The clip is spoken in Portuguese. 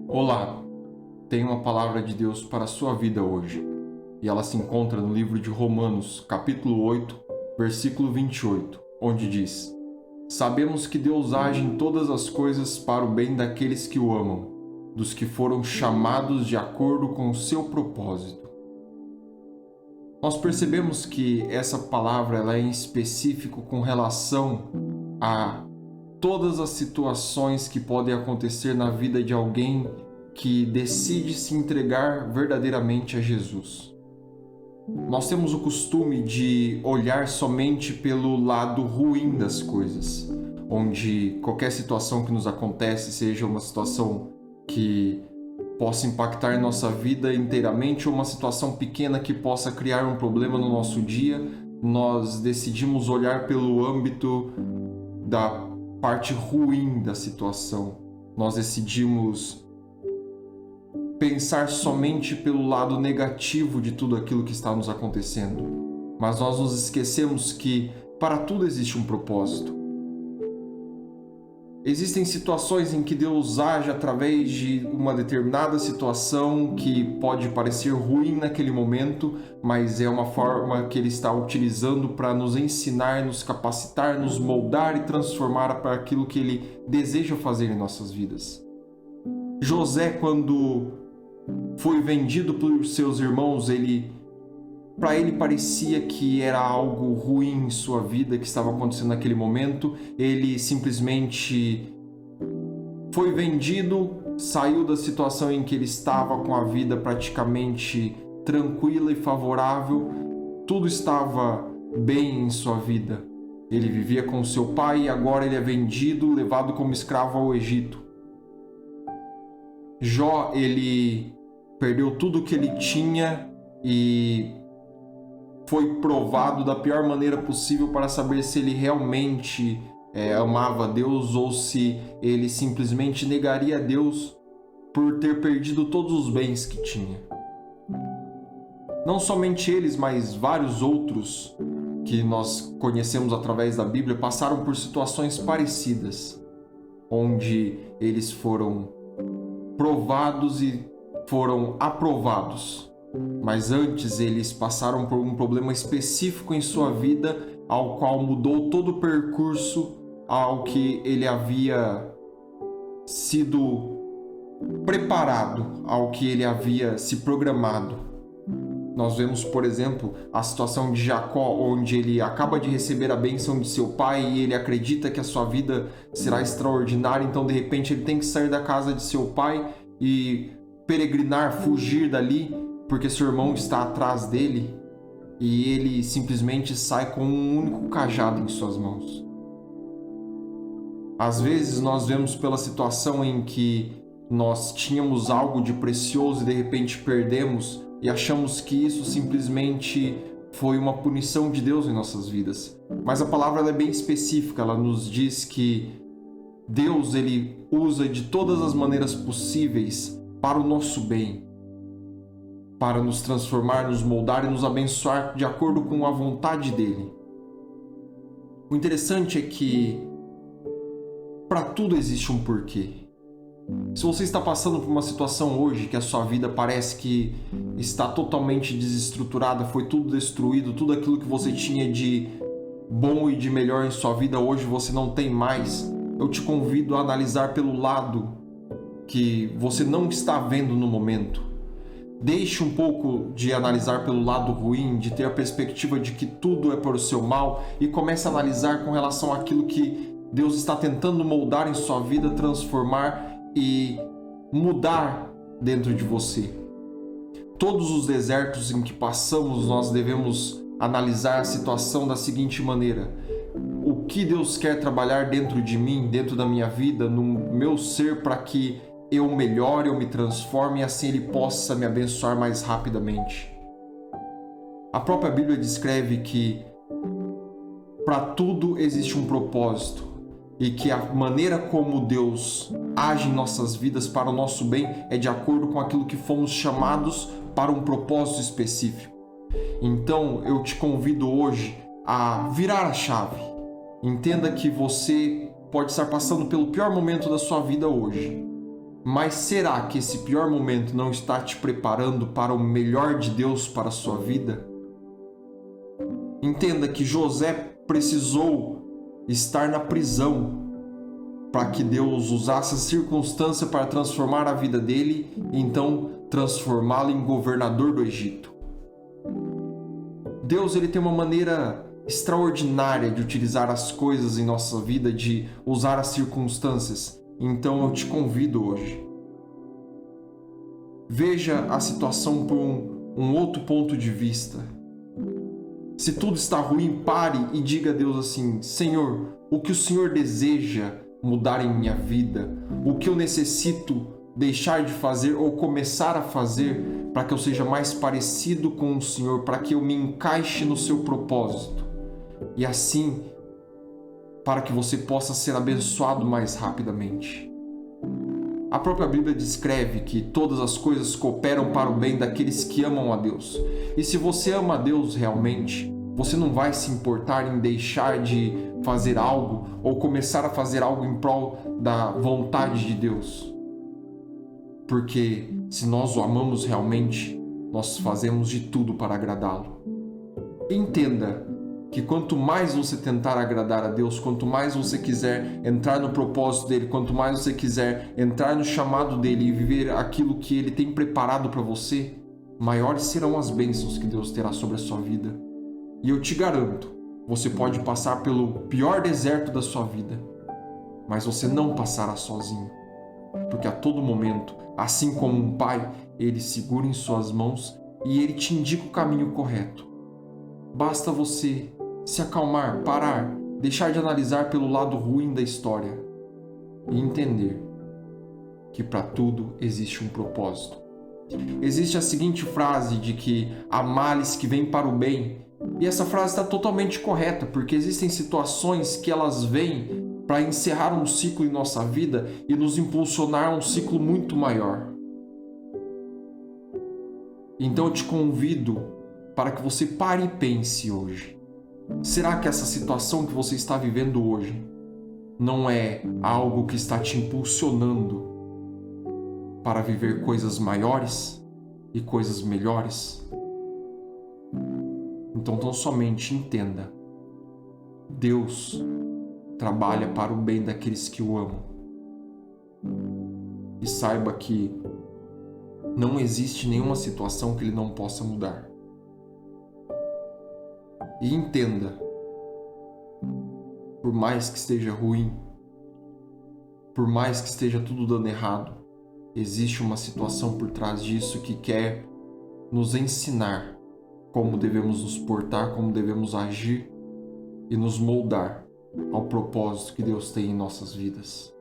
Olá, tenho uma palavra de Deus para a sua vida hoje, e ela se encontra no livro de Romanos, capítulo 8, versículo 28, onde diz: Sabemos que Deus age em todas as coisas para o bem daqueles que o amam, dos que foram chamados de acordo com o seu propósito. Nós percebemos que essa palavra ela é em específico com relação a todas as situações que podem acontecer na vida de alguém que decide se entregar verdadeiramente a Jesus. Nós temos o costume de olhar somente pelo lado ruim das coisas, onde qualquer situação que nos acontece, seja uma situação que possa impactar nossa vida inteiramente ou uma situação pequena que possa criar um problema no nosso dia, nós decidimos olhar pelo âmbito da parte ruim da situação. Nós decidimos pensar somente pelo lado negativo de tudo aquilo que está nos acontecendo. Mas nós nos esquecemos que para tudo existe um propósito. Existem situações em que Deus age através de uma determinada situação que pode parecer ruim naquele momento, mas é uma forma que Ele está utilizando para nos ensinar, nos capacitar, nos moldar e transformar para aquilo que Ele deseja fazer em nossas vidas. José, quando foi vendido por seus irmãos, para ele parecia que era algo ruim em sua vida que estava acontecendo naquele momento. Ele simplesmente foi vendido, saiu da situação em que ele estava com a vida praticamente tranquila e favorável. Tudo estava bem em sua vida. Ele vivia com seu pai e agora ele é vendido, levado como escravo ao Egito. Jó, ele perdeu tudo que ele tinha e foi provado da pior maneira possível para saber se ele realmente amava Deus ou se ele simplesmente negaria a Deus por ter perdido todos os bens que tinha. Não somente eles, mas vários outros que nós conhecemos através da Bíblia passaram por situações parecidas, onde eles foram provados e foram aprovados. Mas antes eles passaram por um problema específico em sua vida, ao qual mudou todo o percurso ao que ele havia sido preparado, ao que ele havia se programado. Nós vemos, por exemplo, a situação de Jacó, onde ele acaba de receber a bênção de seu pai e ele acredita que a sua vida será extraordinária, então de repente ele tem que sair da casa de seu pai e peregrinar, fugir dali, porque seu irmão está atrás dele, e ele simplesmente sai com um único cajado em suas mãos. Às vezes nós vemos pela situação em que nós tínhamos algo de precioso e de repente perdemos, e achamos que isso simplesmente foi uma punição de Deus em nossas vidas. Mas a palavra é bem específica, ela nos diz que Deus ele usa de todas as maneiras possíveis para o nosso bem, para nos transformar, nos moldar e nos abençoar de acordo com a vontade dele. O interessante é que para tudo existe um porquê. Se você está passando por uma situação hoje que a sua vida parece que está totalmente desestruturada, foi tudo destruído, tudo aquilo que você tinha de bom e de melhor em sua vida hoje você não tem mais, eu te convido a analisar pelo lado que você não está vendo no momento. Deixe um pouco de analisar pelo lado ruim, de ter a perspectiva de que tudo é por seu mal e comece a analisar com relação àquilo que Deus está tentando moldar em sua vida, transformar e mudar dentro de você. Todos os desertos em que passamos, nós devemos analisar a situação da seguinte maneira: o que Deus quer trabalhar dentro de mim, dentro da minha vida, no meu ser, para que eu melhore, eu me transforme e assim Ele possa me abençoar mais rapidamente. A própria Bíblia descreve que para tudo existe um propósito e que a maneira como Deus age em nossas vidas para o nosso bem é de acordo com aquilo que fomos chamados para um propósito específico. Então eu te convido hoje a virar a chave. Entenda que você pode estar passando pelo pior momento da sua vida hoje, Mas será que esse pior momento não está te preparando para o melhor de Deus para a sua vida? Entenda que José precisou estar na prisão para que Deus usasse a circunstância para transformar a vida dele e então transformá-lo em governador do Egito. Deus, ele tem uma maneira extraordinária de utilizar as coisas em nossa vida, de usar as circunstâncias. Então eu te convido hoje. Veja a situação por um outro ponto de vista. Se tudo está ruim, pare e diga a Deus assim: Senhor, o que o Senhor deseja mudar em minha vida? O que eu necessito deixar de fazer ou começar a fazer para que eu seja mais parecido com o Senhor, para que eu me encaixe no seu propósito? E assim, para que você possa ser abençoado mais rapidamente. A própria Bíblia descreve que todas as coisas cooperam para o bem daqueles que amam a Deus. E se você ama a Deus realmente, você não vai se importar em deixar de fazer algo ou começar a fazer algo em prol da vontade de Deus. Porque se nós o amamos realmente, nós fazemos de tudo para agradá-lo. Entenda que quanto mais você tentar agradar a Deus, quanto mais você quiser entrar no propósito dele, quanto mais você quiser entrar no chamado dele e viver aquilo que ele tem preparado para você, maiores serão as bênçãos que Deus terá sobre a sua vida. E eu te garanto, você pode passar pelo pior deserto da sua vida, mas você não passará sozinho, porque a todo momento, assim como um pai, ele segura em suas mãos e ele te indica o caminho correto. Basta você se acalmar, parar, deixar de analisar pelo lado ruim da história e entender que para tudo existe um propósito. Existe a seguinte frase de que há males que vêm para o bem, e essa frase está totalmente correta, porque existem situações que elas vêm para encerrar um ciclo em nossa vida e nos impulsionar a um ciclo muito maior. Então eu te convido para que você pare e pense hoje. Será que essa situação que você está vivendo hoje não é algo que está te impulsionando para viver coisas maiores e coisas melhores? Então tão somente entenda: Deus trabalha para o bem daqueles que o amam. E saiba que não existe nenhuma situação que ele não possa mudar. E entenda, por mais que esteja ruim, por mais que esteja tudo dando errado, existe uma situação por trás disso que quer nos ensinar como devemos nos portar, como devemos agir e nos moldar ao propósito que Deus tem em nossas vidas.